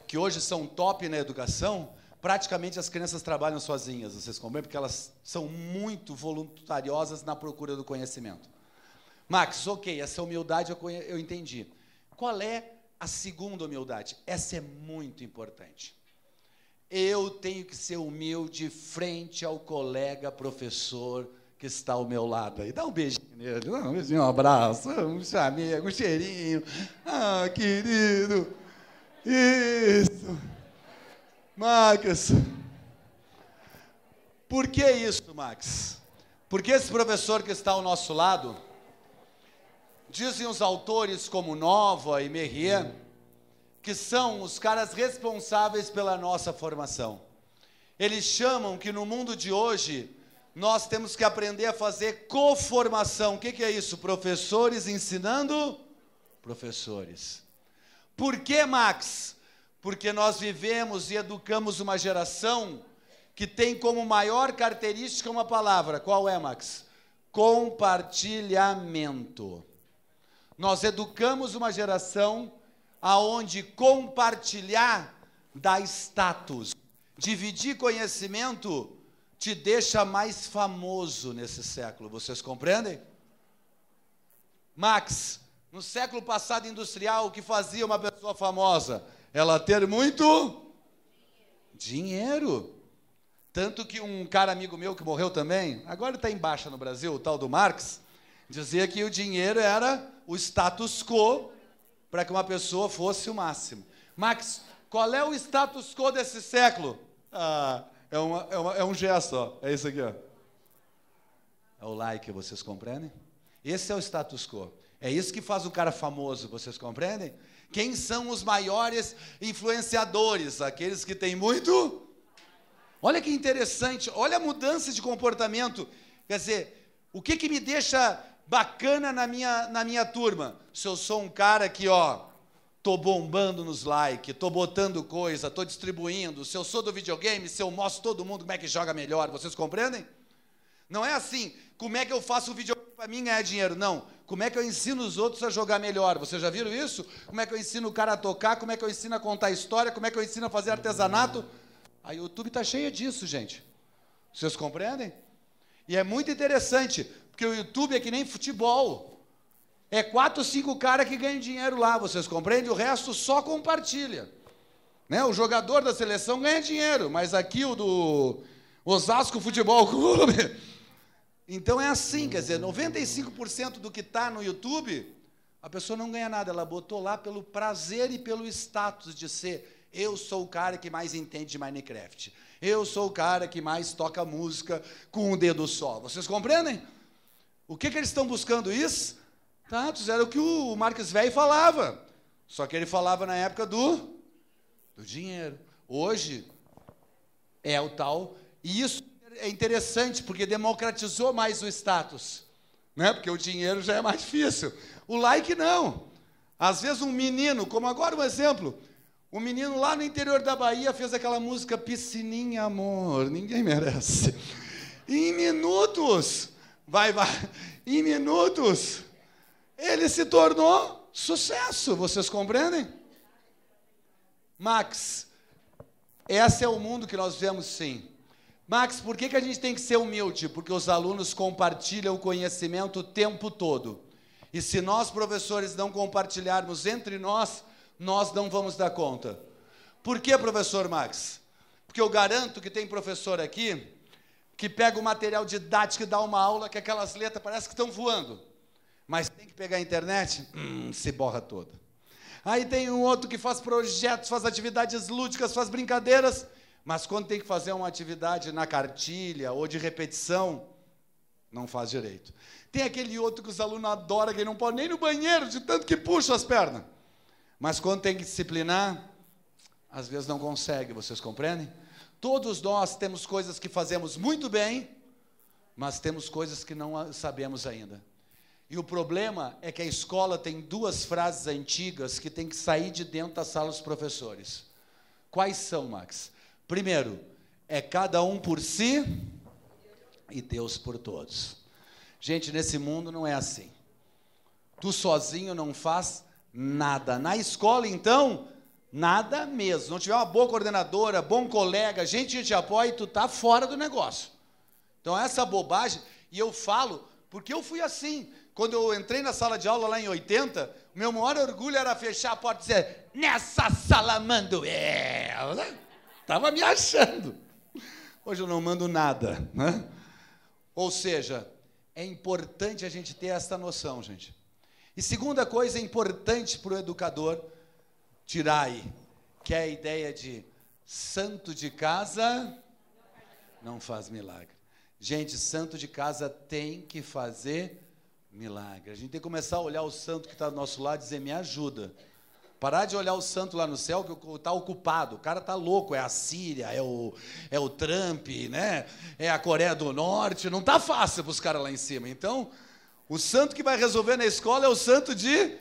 que hoje são top na educação, praticamente as crianças trabalham sozinhas, vocês compreendem? Porque elas são muito voluntariosas na procura do conhecimento. Max, ok, essa humildade eu entendi. Qual é a segunda humildade? Essa é muito importante. Eu tenho que ser humilde frente ao colega professor que está ao meu lado. Aí dá um beijinho nele, dá um beijinho, um abraço, um chamego, um cheirinho. Ah, querido, isso. Max, por que isso, Max? Porque esse professor que está ao nosso lado, dizem os autores como Nova e Merrier, que são os caras responsáveis pela nossa formação. Eles chamam que no mundo de hoje, nós temos que aprender a fazer coformação. O que é isso? Professores ensinando professores. Por que, Max? Porque nós vivemos e educamos uma geração que tem como maior característica uma palavra. Qual é, Max? Compartilhamento. Nós educamos uma geração aonde compartilhar dá status. Dividir conhecimento te deixa mais famoso nesse século. Vocês compreendem? Max, no século passado industrial, o que fazia uma pessoa famosa? Ela ter muito dinheiro. Tanto que um cara amigo meu que morreu também, agora está em baixa no Brasil, o tal do Marx, dizia que o dinheiro era o status quo para que uma pessoa fosse o máximo. Max, qual é o status quo desse século? É um gesto, ó. É isso aqui, ó. É o like, vocês compreendem? Esse é o status quo. É isso que faz o cara famoso, vocês compreendem? Quem são os maiores influenciadores? Aqueles que têm muito? Olha que interessante, olha a mudança de comportamento. Quer dizer, o que me deixa bacana na minha turma? Se eu sou um cara que, ó, tô bombando nos likes, tô botando coisa, tô distribuindo, se eu sou do videogame, se eu mostro todo mundo como é que joga melhor, vocês compreendem? Não é assim, como é que eu faço o videogame para mim ganhar dinheiro? Não, como é que eu ensino os outros a jogar melhor? Vocês já viram isso? Como é que eu ensino o cara a tocar? Como é que eu ensino a contar história? Como é que eu ensino a fazer artesanato? A YouTube está cheia disso, gente. Vocês compreendem? E é muito interessante, porque o YouTube é que nem futebol. É 4 ou 5 caras que ganham dinheiro lá, vocês compreendem? O resto só compartilha. Né? O jogador da seleção ganha dinheiro, mas aqui o do Osasco Futebol Clube... Então é assim, quer dizer, 95% do que está no YouTube, a pessoa não ganha nada, ela botou lá pelo prazer e pelo status de ser, eu sou o cara que mais entende de Minecraft, eu sou o cara que mais toca música com o dedo só. Vocês compreendem? O que eles estão buscando isso? Tantos, era o que o Marcos Velho falava, só que ele falava na época do dinheiro. Hoje é o tal, e isso é interessante, porque democratizou mais o status, né? Porque o dinheiro já é mais difícil. O like não. Às vezes um menino, como agora um exemplo, um menino lá no interior da Bahia fez aquela música Piscininha Amor, ninguém merece. Em minutos, em minutos, ele se tornou sucesso, vocês compreendem? Max, esse é o mundo que nós vemos, sim. Max, por que a gente tem que ser humilde? Porque os alunos compartilham o conhecimento o tempo todo. E se nós, professores, não compartilharmos entre nós, nós não vamos dar conta. Por que, professor Max? Porque eu garanto que tem professor aqui que pega o material didático e dá uma aula que aquelas letras parecem que estão voando. Mas tem que pegar a internet, se borra toda. Aí tem um outro que faz projetos, faz atividades lúdicas, faz brincadeiras, mas quando tem que fazer uma atividade na cartilha ou de repetição, não faz direito. Tem aquele outro que os alunos adoram, que não pode nem no banheiro, de tanto que puxa as pernas. Mas quando tem que disciplinar, às vezes não consegue, vocês compreendem? Todos nós temos coisas que fazemos muito bem, mas temos coisas que não sabemos ainda. E o problema é que a escola tem 2 frases antigas que tem que sair de dentro da sala dos professores. Quais são, Max? Primeiro, é cada um por si e Deus por todos. Gente, nesse mundo não é assim. Tu sozinho não faz nada. Na escola, então, Nada mesmo. Se não tiver uma boa coordenadora, bom colega, gente que te apoia, tu tá fora do negócio. Então, essa bobagem, e eu falo, porque eu fui assim. Quando eu entrei na sala de aula lá em 80, o meu maior orgulho era fechar a porta e dizer, nessa sala mando eu. Estava me achando. Hoje eu não mando nada, né? Ou seja, é importante a gente ter essa noção, gente. E segunda coisa importante para o educador tirar aí, que é a ideia de santo de casa não faz milagre. Gente, santo de casa tem que fazer milagre. A gente tem que começar a olhar o santo que está do nosso lado e dizer, me ajuda. Parar de olhar o santo lá no céu que está ocupado. O cara está louco, é a Síria, é o Trump, né? É a Coreia do Norte. Não está fácil para os caras lá em cima. Então, o santo que vai resolver na escola é o santo de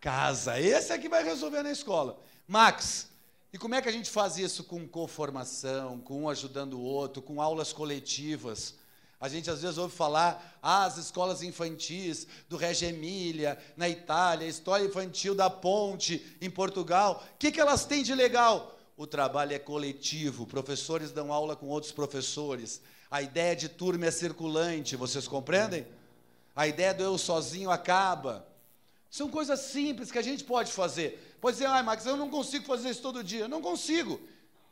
casa. Esse é que vai resolver na escola. Max, e como é que a gente faz isso com coformação, com um ajudando o outro, com aulas coletivas? A gente às vezes ouve falar, as escolas infantis do Reggio Emília, na Itália, a história infantil da Ponte, em Portugal. O que elas têm de legal? O trabalho é coletivo, professores dão aula com outros professores. A ideia de turma é circulante, vocês compreendem? A ideia do eu sozinho acaba. São coisas simples que a gente pode fazer. Pode dizer, Max, eu não consigo fazer isso todo dia. Não consigo.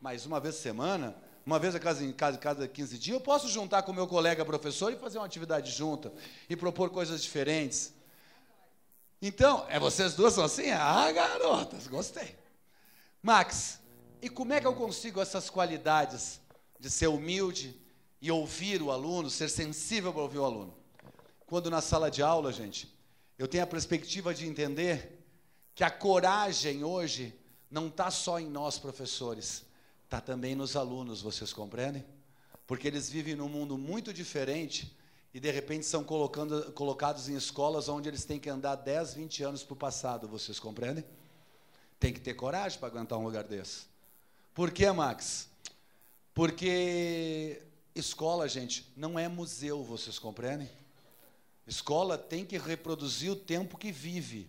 Mas uma vez por semana, uma vez a cada 15 dias, eu posso juntar com o meu colega professor e fazer uma atividade junta. E propor coisas diferentes. Então, vocês duas são assim? Ah, garotas, gostei. Max, e como é que eu consigo essas qualidades de ser humilde e ouvir o aluno, ser sensível para ouvir o aluno? Quando na sala de aula, gente, eu tenho a perspectiva de entender que a coragem hoje não está só em nós, professores, está também nos alunos, vocês compreendem? Porque eles vivem num mundo muito diferente e, de repente, são colocados em escolas onde eles têm que andar 10, 20 anos para o passado, vocês compreendem? Tem que ter coragem para aguentar um lugar desse. Por quê, Max? Porque escola, gente, não é museu, vocês compreendem? Escola tem que reproduzir o tempo que vive.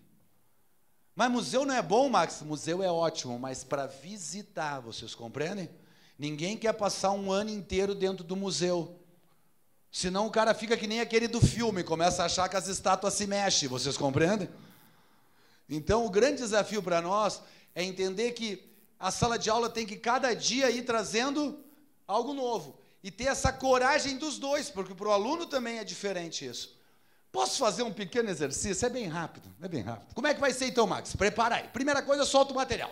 Mas museu não é bom, Max? Museu é ótimo, mas para visitar, vocês compreendem? Ninguém quer passar um ano inteiro dentro do museu. Senão o cara fica que nem aquele do filme, começa a achar que as estátuas se mexem, vocês compreendem? Então, o grande desafio para nós é entender que a sala de aula tem que cada dia ir trazendo algo novo. E ter essa coragem dos dois, porque para o aluno também é diferente isso. Posso fazer um pequeno exercício? É bem rápido, é bem rápido. Como é que vai ser então, Max? Prepara aí. Primeira coisa, solta o material.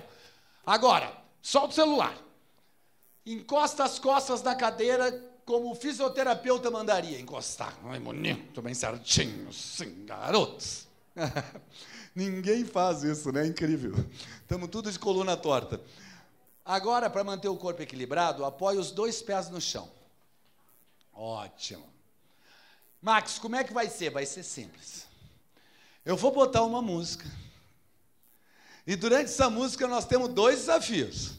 Agora, solta o celular. Encosta as costas na cadeira como o fisioterapeuta mandaria encostar. Ai, bonito, bem certinho, sim, garotos. Ninguém faz isso, né? Incrível. Estamos tudo de coluna torta. Agora, para manter o corpo equilibrado, apoie os 2 pés no chão. Ótimo. Max, como é que vai ser? Vai ser simples. Eu vou botar uma música. E durante essa música nós temos 2 desafios.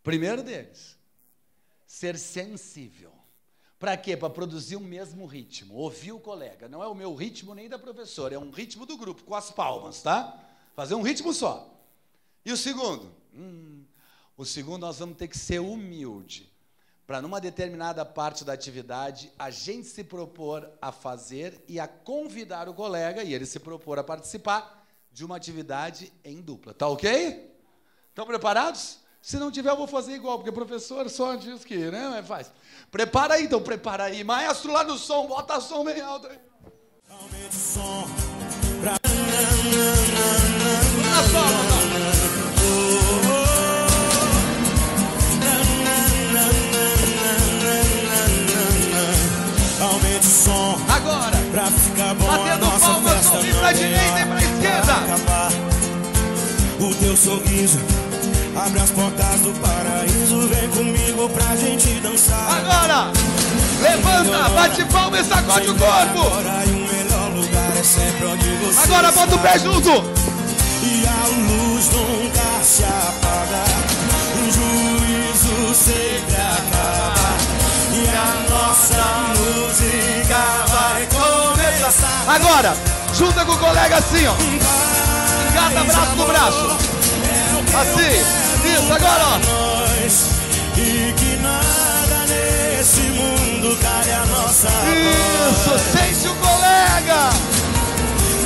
Primeiro deles, ser sensível. Para quê? Para produzir o mesmo ritmo. Ouvir o colega. Não é o meu ritmo nem da professora, é um ritmo do grupo, com as palmas, tá? Fazer um ritmo só. E o segundo? O segundo nós vamos ter que ser humilde. Para numa determinada parte da atividade, a gente se propor a fazer e a convidar o colega, e ele se propor a participar de uma atividade em dupla. Tá ok? Estão preparados? Se não tiver, eu vou fazer igual, porque o professor só diz que, né? Faz. Prepara aí, então, prepara aí. Maestro lá no som, bota som bem alto aí. Aumente o som. Aumente o som. Agora, pra ficar bom, batendo palmas, sorrir pra direita e pra esquerda. Acabar. O teu sorriso abre as portas do paraíso. Vem comigo pra gente dançar. Agora, levanta, bate palma e sacode o corpo. Agora, e o melhor lugar é sempre onde você agora bota o pé junto. E a luz nunca se apaga. O juízo sempre acaba. E a nossa música vai começar. Agora, junta com o colega assim, ó. Engata braço no braço. É o Assim, isso, agora, ó. Nós, e que nada nesse mundo cale a nossa Isso, voz. sente o colega.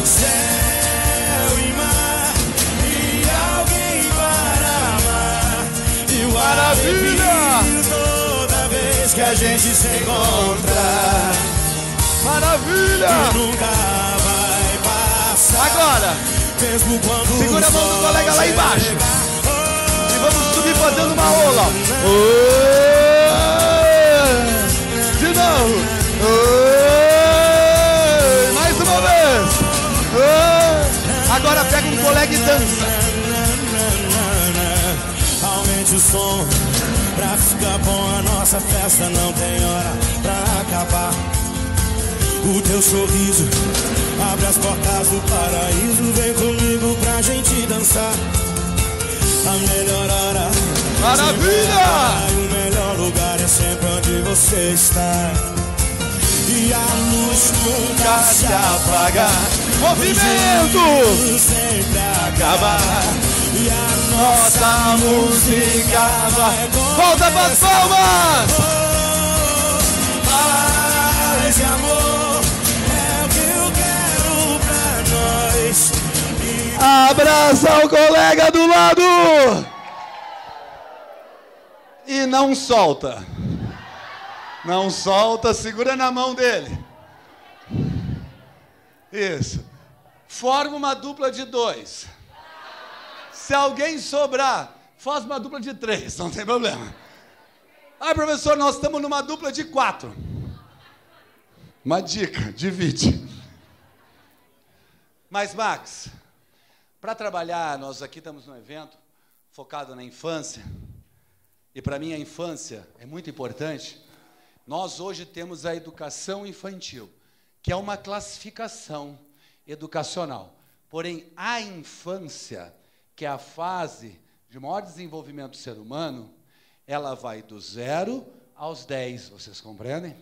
Céu e mar, e alguém para amar. E o Maravilha! arrepio toda vez que a gente se encontra. Maravilha! E nunca vai passar. Agora, Mesmo quando segura a mão do colega lá embaixo. E vamos subir fazendo uma ola. De novo. Mais uma vez. Agora pega um colega e dança. Aumente o som pra ficar bom. A nossa festa não tem hora pra acabar. O teu sorriso abre as portas do paraíso. Vem comigo pra gente dançar. A melhor hora, Maravilha! e o melhor lugar é sempre onde você está. E a luz nunca se apaga. Movimento! Sempre acabar. E a Nossa música vai. Volta pras palmas! paz e amor é o que eu quero pra nós. Abraça o colega do lado! E não solta. Não solta, segura na mão dele. Isso. Forma uma dupla de 2. Se alguém sobrar, faz uma dupla de 3, não tem problema. Ah, professor, nós estamos numa dupla de 4. Uma dica, divide. Mas, Max, para trabalhar, nós aqui estamos num evento focado na infância, e para mim a infância é muito importante. Nós hoje temos a educação infantil, que é uma classificação educacional. Porém, a infância, que é a fase de maior desenvolvimento do ser humano, ela vai do 0 aos 10, vocês compreendem?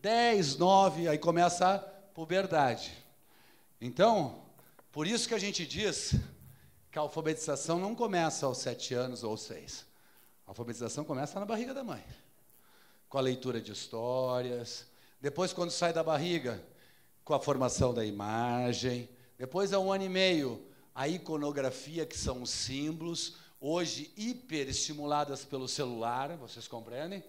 10, 9, aí começa a puberdade. Então, por isso que a gente diz que a alfabetização não começa aos 7 anos ou 6. A alfabetização começa na barriga da mãe, com a leitura de histórias, depois quando sai da barriga, com a formação da imagem, depois a 1 ano e meio, a iconografia, que são os símbolos, hoje hiperestimuladas pelo celular, vocês compreendem?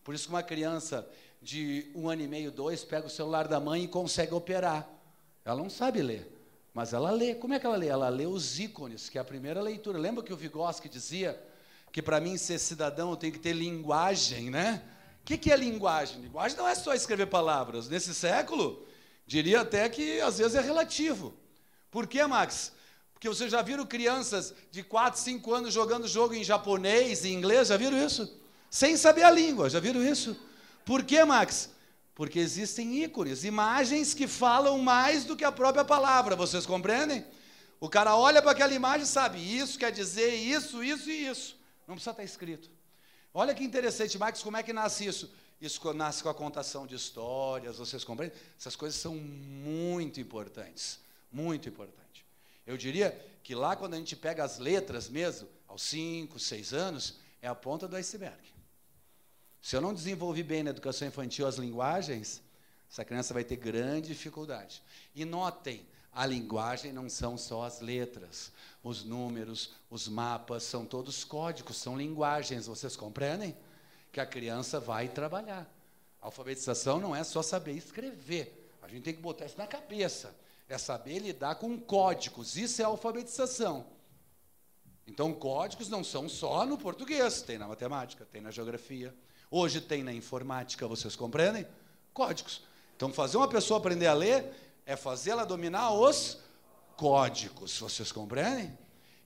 Por isso que uma criança de 1 ano e meio, 2, pega o celular da mãe e consegue operar. Ela não sabe ler, mas ela lê. Como é que ela lê? Ela lê os ícones, que é a primeira leitura. Lembra que o Vygotsky dizia que para mim ser cidadão eu tenho que ter linguagem, né? O que é linguagem? Linguagem não é só escrever palavras. Nesse século, diria até que às vezes é relativo. Por quê, Max? Porque vocês já viram crianças de 4, 5 anos jogando jogo em japonês, em inglês, já viram isso? Sem saber a língua, já viram isso? Por quê, Max? Porque existem ícones, imagens que falam mais do que a própria palavra, vocês compreendem? O cara olha para aquela imagem e sabe, isso quer dizer isso, isso e isso. Não precisa estar escrito. Olha que interessante, Max, como é que nasce isso? Isso nasce com a contação de histórias, vocês compreendem? Essas coisas são muito importantes, muito importantes. Eu diria que lá, quando a gente pega as letras mesmo, aos 5, 6 anos, é a ponta do iceberg. Se eu não desenvolver bem na educação infantil as linguagens, essa criança vai ter grande dificuldade. E notem, a linguagem não são só as letras, os números, os mapas, são todos códigos, são linguagens, vocês compreendem? Que a criança vai trabalhar. A alfabetização não é só saber escrever, a gente tem que botar isso na cabeça. É saber lidar com códigos, isso é alfabetização. Então, códigos não são só no português, tem na matemática, tem na geografia, hoje tem na informática, vocês compreendem? Códigos. Então, fazer uma pessoa aprender a ler é fazer ela dominar os códigos, vocês compreendem?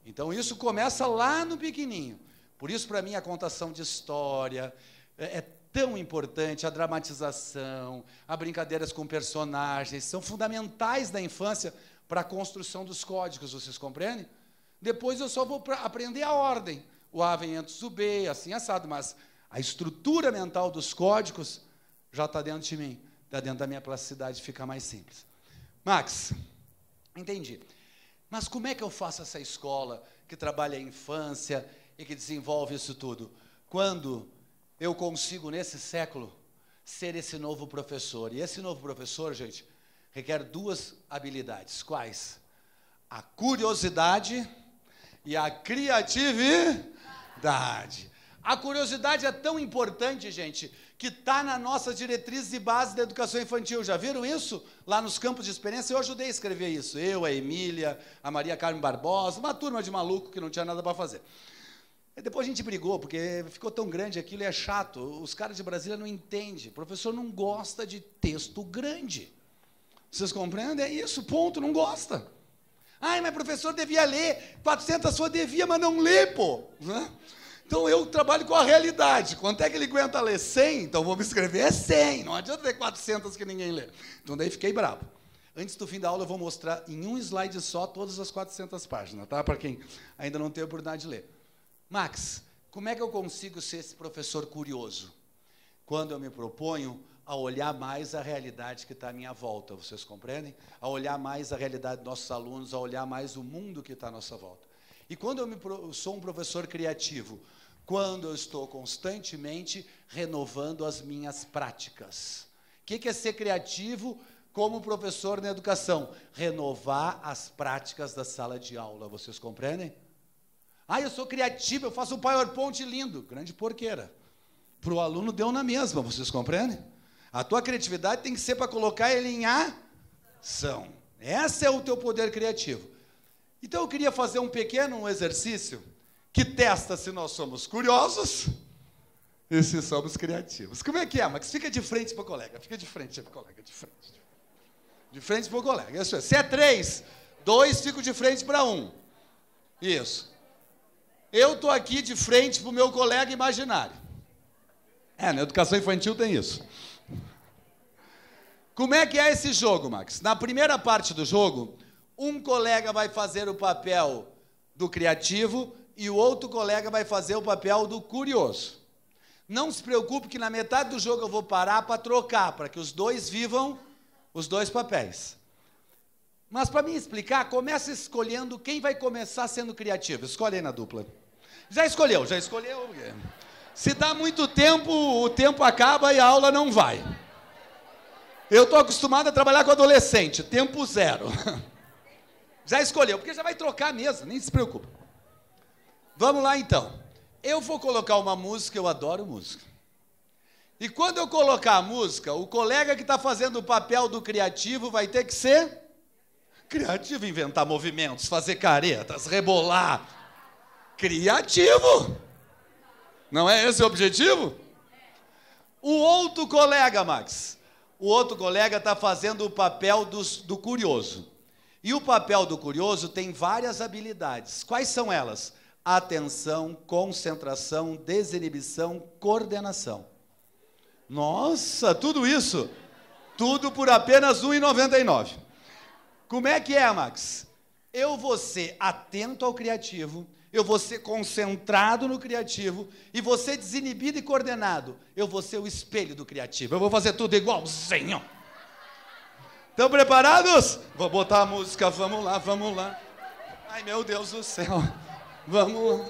Então, isso começa lá no pequenininho. Por isso, para mim, a contação de história é tão importante, a dramatização, as brincadeiras com personagens, são fundamentais da infância para a construção dos códigos, vocês compreendem? Depois eu só vou aprender a ordem. O A vem antes do B, assim assado, mas a estrutura mental dos códigos já está dentro de mim, está dentro da minha plasticidade, fica mais simples. Max, entendi. Mas como é que eu faço essa escola que trabalha a infância e que desenvolve isso tudo? Quando eu consigo, nesse século, ser esse novo professor. E esse novo professor, gente, requer 2 habilidades. Quais? A curiosidade e a criatividade. A curiosidade é tão importante, gente, que está na nossa diretriz de base da educação infantil. Já viram isso? Lá nos campos de experiência, eu ajudei a escrever isso. Eu, a Emília, a Maria Carmen Barbosa, uma turma de maluco que não tinha nada para fazer. E depois a gente brigou, porque ficou tão grande aquilo e é chato. Os caras de Brasília não entendem. O professor não gosta de texto grande. Vocês compreendem? É isso, ponto, não gosta. Ai, mas professor devia ler. 400 folhas devia, mas não lê, pô. Então eu trabalho com a realidade. Quanto é que ele aguenta ler? 100? Então vamos escrever 100. Não adianta ter 400 que ninguém lê. Então daí fiquei bravo. Antes do fim da aula eu vou mostrar em um slide só todas as 400 páginas, tá? Para quem ainda não teve a oportunidade de ler. Max, como é que eu consigo ser esse professor curioso? Quando eu me proponho a olhar mais a realidade que está à minha volta, vocês compreendem? A olhar mais a realidade dos nossos alunos, a olhar mais o mundo que está à nossa volta. E quando eu sou um professor criativo, quando eu estou constantemente renovando as minhas práticas. O que é ser criativo como professor na educação? Renovar as práticas da sala de aula, vocês compreendem? Ah, eu sou criativo, eu faço um PowerPoint lindo. Grande porqueira. Para o aluno deu na mesma, vocês compreendem? A tua criatividade tem que ser para colocar ele em ação. Esse é o teu poder criativo. Então eu queria fazer um pequeno exercício que testa se nós somos curiosos e se somos criativos. Como é que é, Max? Fica de frente para o colega. Fica de frente para o colega, de frente. De frente para o colega. Isso é. Se é 3, 2, fico de frente para 1. Isso. Eu estou aqui de frente para o meu colega imaginário. Na educação infantil tem isso. Como é que é esse jogo, Max? Na primeira parte do jogo, um colega vai fazer o papel do criativo e o outro colega vai fazer o papel do curioso. Não se preocupe que na metade do jogo eu vou parar para trocar, para que os dois vivam os 2 papéis. Mas para me explicar, começa escolhendo quem vai começar sendo criativo. Escolhe aí na dupla. Já escolheu. Se dá muito tempo, o tempo acaba e a aula não vai. Eu estou acostumado a trabalhar com adolescente, tempo 0. Já escolheu, porque já vai trocar mesmo, nem se preocupa. Vamos lá então. Eu vou colocar uma música, eu adoro música. E quando eu colocar a música, o colega que está fazendo o papel do criativo vai ter que ser criativo, inventar movimentos, fazer caretas, rebolar. Criativo! Não é esse o objetivo? O outro colega, Max, o outro colega está fazendo o papel do curioso. E o papel do curioso tem várias habilidades. Quais são elas? Atenção, concentração, desinibição, coordenação. Nossa, tudo isso? Tudo por apenas R$ 1,99. Como é que é, Max? Eu vou ser atento ao criativo, eu vou ser concentrado no criativo e vou ser desinibido e coordenado. Eu vou ser o espelho do criativo. Eu vou fazer tudo igualzinho. Estão preparados? Vou botar a música, vamos lá, vamos lá. Ai, meu Deus do céu. Vamos lá.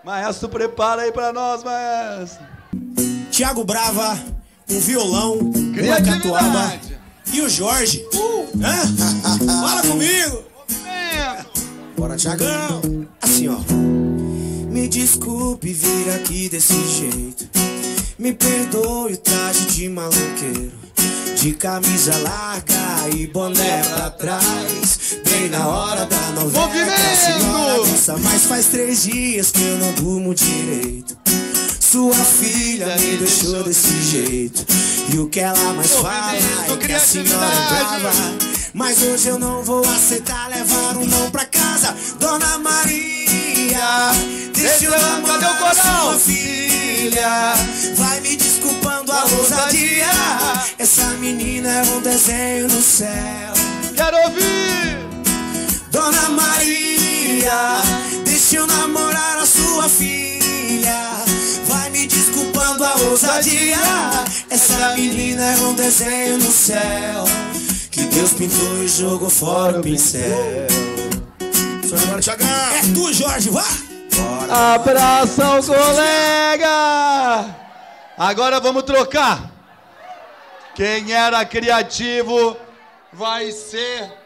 Maestro, prepara aí para nós, maestro. Thiago Brava, um violão, uma catuaba e o Jorge. Fala comigo. Bora, Thiagão. Assim, ó. Me desculpe vir aqui desse jeito. Me perdoe o traje de maloqueiro. De camisa larga e boné pra trás. Bem na hora da novela. Senhora, mas faz 3 dias que eu não durmo direito. Sua filha me deixou desse jeito. E o que ela mais fala é que a senhora é brava. Mas hoje eu não vou aceitar levar um não pra casa. Dona Maria, deixa eu namorar a sua filha. Vai me desculpando a ousadia. Essa menina é um desenho no céu. Quero ouvir! Dona Maria, deixa eu namorar a sua filha. Vai me desculpando a ousadia. Essa menina é um desenho no céu que Deus pintou e jogou fora o pincel. Agora, Thiagão. É tu, Jorge, vá. Abraça o colega! Agora vamos trocar. Quem era criativo vai ser...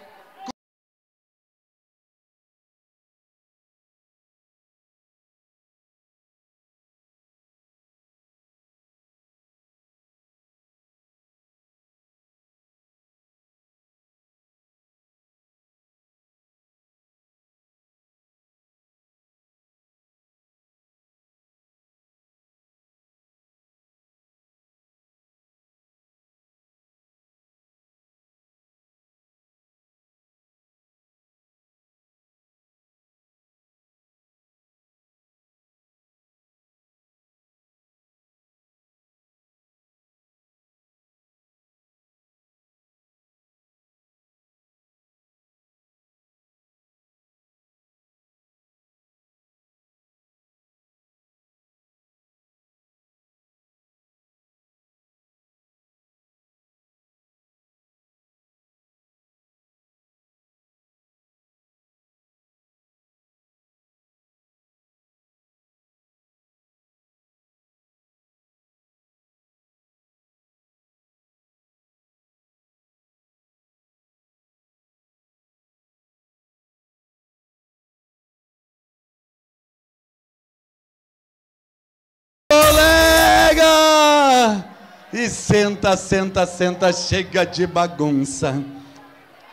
E senta, senta, senta, chega de bagunça.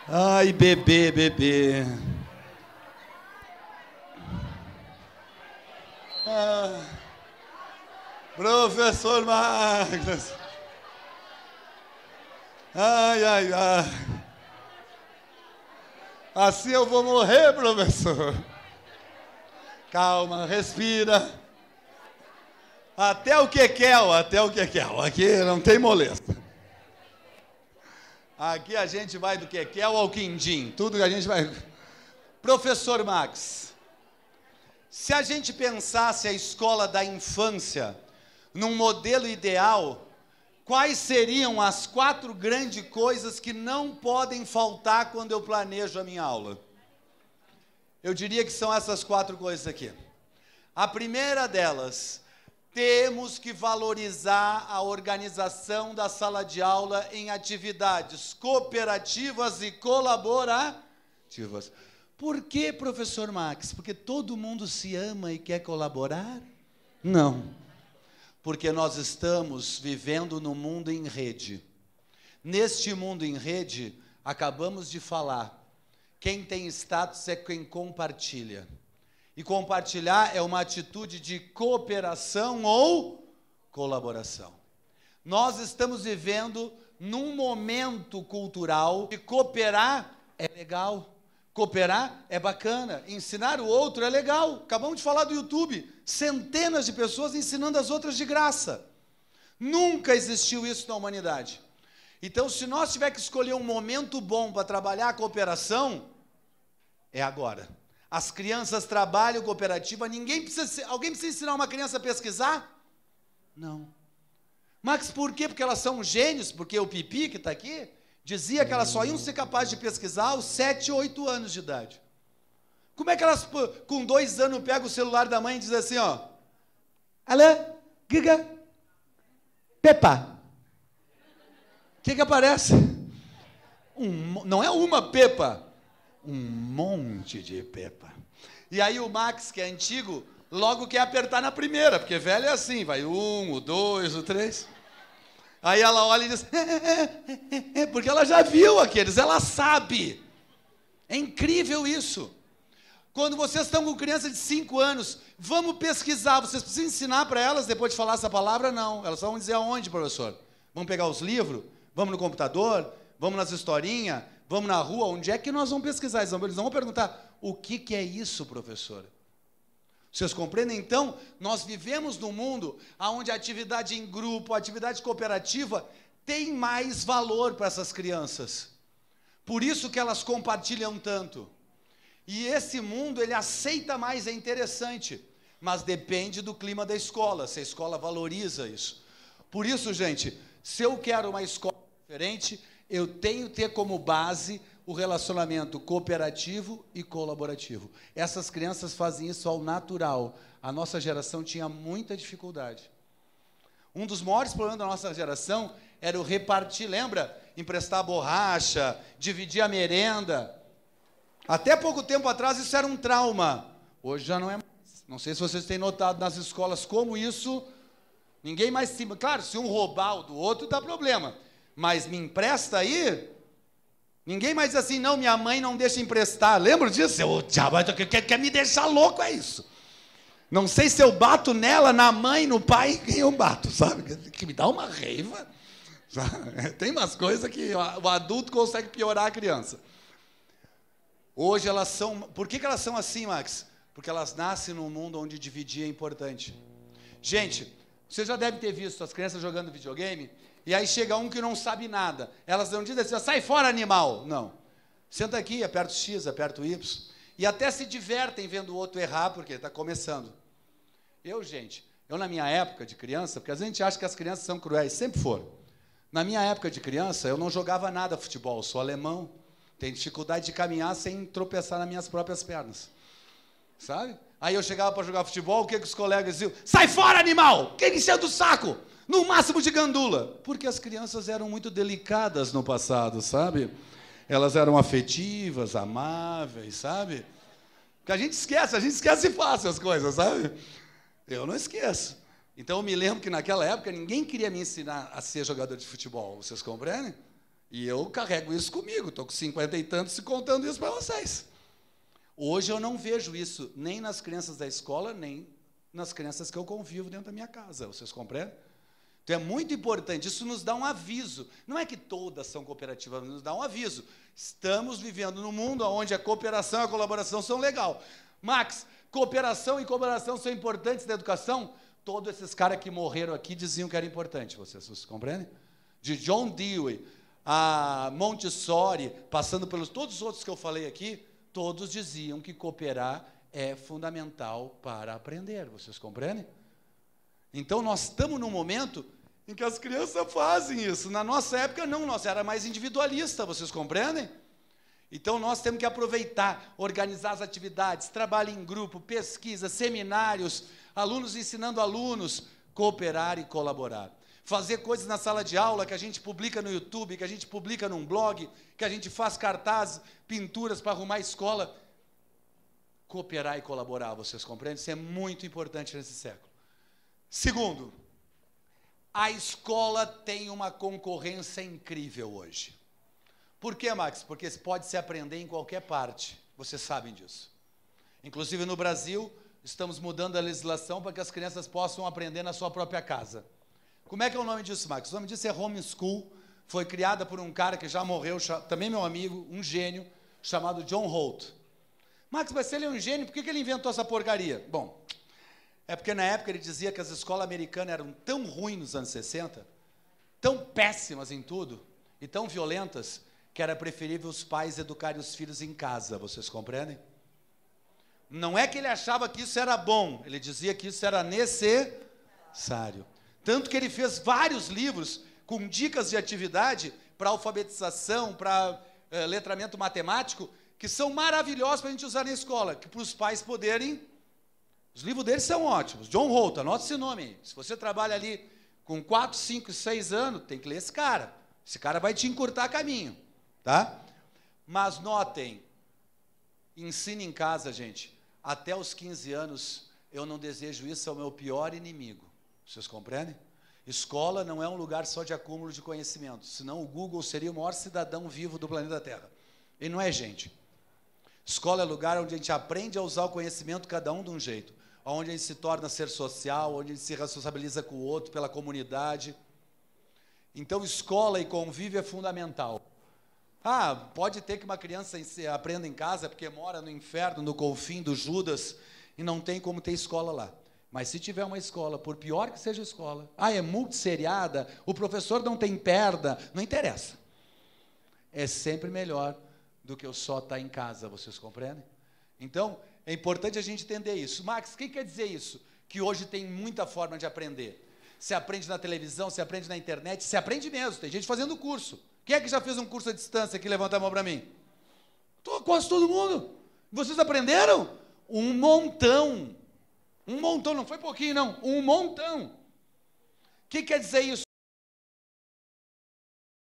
Ai, bebê, bebê. Professor Magnus. Ai, ai, ai. Assim eu vou morrer, professor. Calma, respira. Até o Quequel, até o Quequel. Aqui não tem molesta. Aqui a gente vai do Quequel ao Quindim. Tudo que a gente vai... Professor Max, se a gente pensasse a escola da infância num modelo ideal, quais seriam as 4 grandes coisas que não podem faltar quando eu planejo a minha aula? Eu diria que são essas 4 coisas aqui. A primeira delas... Temos que valorizar a organização da sala de aula em atividades cooperativas e colaborativas. Por que, professor Max? Porque todo mundo se ama e quer colaborar? Não. Porque nós estamos vivendo no mundo em rede. Neste mundo em rede, acabamos de falar, quem tem status é quem compartilha. E compartilhar é uma atitude de cooperação ou colaboração. Nós estamos vivendo num momento cultural que cooperar é legal, cooperar é bacana, ensinar o outro é legal. Acabamos de falar do YouTube, centenas de pessoas ensinando as outras de graça. Nunca existiu isso na humanidade. Então, se nós tivermos que escolher um momento bom para trabalhar a cooperação, é agora. As crianças trabalham cooperativa, alguém precisa ensinar uma criança a pesquisar? Não. Mas por quê? Porque elas são gênios, porque o Pipi, que está aqui, dizia que elas só iam ser capazes de pesquisar aos 7, 8 anos de idade. Como é que elas, com 2 anos, pegam o celular da mãe e dizem assim, ó, alô, Giga, Pepa. O que aparece? Não é uma Pepa, um monte de Pepa. E aí o Max, que é antigo, logo quer apertar na primeira, porque velho é assim, vai 1, o 2, o 3. Aí ela olha e diz, porque ela já viu aqueles, ela sabe. É incrível isso. Quando vocês estão com criança de 5 anos, vamos pesquisar, vocês precisam ensinar para elas, depois de falar essa palavra? Não. Elas vão dizer aonde, professor? Vamos pegar os livros? Vamos no computador? Vamos nas historinhas? Vamos na rua? Onde é que nós vamos pesquisar? Eles não vão perguntar, o que é isso, professor? Vocês compreendem? Então, nós vivemos num mundo onde a atividade em grupo, a atividade cooperativa, tem mais valor para essas crianças. Por isso que elas compartilham tanto. E esse mundo, ele aceita mais, é interessante, mas depende do clima da escola, se a escola valoriza isso. Por isso, gente, se eu quero uma escola diferente, eu tenho que ter como base o relacionamento cooperativo e colaborativo. Essas crianças fazem isso ao natural. A nossa geração tinha muita dificuldade. Um dos maiores problemas da nossa geração era o repartir, lembra? Emprestar borracha, dividir a merenda. Até pouco tempo atrás isso era um trauma. Hoje já não é mais. Não sei se vocês têm notado nas escolas como isso... Ninguém mais se... Claro, se um roubar o do outro, dá problema. Mas me empresta aí... Ninguém mais diz assim, não, minha mãe não deixa emprestar. Lembra disso? O diabo quer me deixar louco, é isso. Não sei se eu bato nela, na mãe, no pai, quem eu bato, sabe? Que me dá uma raiva. Tem umas coisas que o adulto consegue piorar a criança. Hoje elas são... Por que elas são assim, Max? Porque elas nascem num mundo onde dividir é importante. Gente, vocês já devem ter visto as crianças jogando videogame... E aí chega um que não sabe nada. Elas não dizem assim, sai fora, animal. Não. Senta aqui, aperta o X, aperta o Y. E até se divertem vendo o outro errar, porque está começando. Gente, na minha época de criança, porque a gente acha que as crianças são cruéis, sempre foram. Na minha época de criança, eu não jogava nada futebol, sou alemão, tenho dificuldade de caminhar sem tropeçar nas minhas próprias pernas. Sabe? Aí eu chegava para jogar futebol, o que os colegas diziam? Sai fora, animal! Quem encheu do saco? No máximo de gandula. Porque as crianças eram muito delicadas no passado, sabe? Elas eram afetivas, amáveis, sabe? Porque a gente esquece fácil as coisas, sabe? Eu não esqueço. Então eu me lembro que naquela época ninguém queria me ensinar a ser jogador de futebol, vocês compreendem? E eu carrego isso comigo, estou com 50 e tantos e contando isso para vocês. Hoje eu não vejo isso nem nas crianças da escola, nem nas crianças que eu convivo dentro da minha casa, vocês compreendem? Então é muito importante, isso nos dá um aviso. Não é que todas são cooperativas, mas nos dá um aviso. Estamos vivendo num mundo onde a cooperação e a colaboração são legal. Max, cooperação e colaboração são importantes na educação? Todos esses caras que morreram aqui diziam que era importante, vocês compreendem? De John Dewey a Montessori, passando pelos todos os outros que eu falei aqui, todos diziam que cooperar é fundamental para aprender, vocês compreendem? Então, nós estamos num momento em que as crianças fazem isso. Na nossa época, não, nós era mais individualista, vocês compreendem? Então, nós temos que aproveitar, organizar as atividades, trabalho em grupo, pesquisa, seminários, alunos ensinando alunos, cooperar e colaborar. Fazer coisas na sala de aula que a gente publica no YouTube, que a gente publica num blog, que a gente faz cartazes, pinturas para arrumar a escola. Cooperar e colaborar, vocês compreendem? Isso é muito importante nesse século. Segundo, a escola tem uma concorrência incrível hoje. Por quê, Max? Porque pode se aprender em qualquer parte. Vocês sabem disso. Inclusive, no Brasil, estamos mudando a legislação para que as crianças possam aprender na sua própria casa. Como é que é o nome disso, Max? O nome disso é homeschool. Foi criada por um cara que já morreu, também meu amigo, um gênio, chamado John Holt. Max, mas se ele é um gênio, por que ele inventou essa porcaria? Bom... É porque na época ele dizia que as escolas americanas eram tão ruins nos anos 60, tão péssimas em tudo, e tão violentas, que era preferível os pais educarem os filhos em casa, vocês compreendem? Não é que ele achava que isso era bom, ele dizia que isso era necessário. Tanto que ele fez vários livros com dicas de atividade para alfabetização, para letramento matemático, que são maravilhosos para a gente usar na escola, que para os pais poderem... Os livros deles são ótimos. John Holt, anota esse nome aí. Se você trabalha ali com 4, 5, 6 anos, tem que ler esse cara. Esse cara vai te encurtar caminho, tá? Mas notem, ensine em casa, gente. Até os 15 anos, eu não desejo isso ao meu pior inimigo. Vocês compreendem? Escola não é um lugar só de acúmulo de conhecimento, senão o Google seria o maior cidadão vivo do planeta Terra. E não é, gente. Escola é lugar onde a gente aprende a usar o conhecimento, cada um de um jeito. Onde a gente se torna ser social, onde a gente se responsabiliza com o outro, pela comunidade. Então, escola e convívio é fundamental. Ah, pode ter que uma criança aprenda em casa porque mora no inferno, no golfinho do Judas, e não tem como ter escola lá. Mas se tiver uma escola, por pior que seja a escola, é multisseriada, o professor não tem perna, não interessa. É sempre melhor do que eu só estar em casa, vocês compreendem? Então, é importante a gente entender isso. Max, o que quer dizer isso? Que hoje tem muita forma de aprender. Se aprende na televisão, se aprende na internet, se aprende mesmo. Tem gente fazendo curso. Quem é que já fez um curso à distância aqui? Levanta a mão para mim. quase todo mundo. Vocês aprenderam? Um montão. Um montão, não foi pouquinho, não. Um montão. O que quer dizer isso?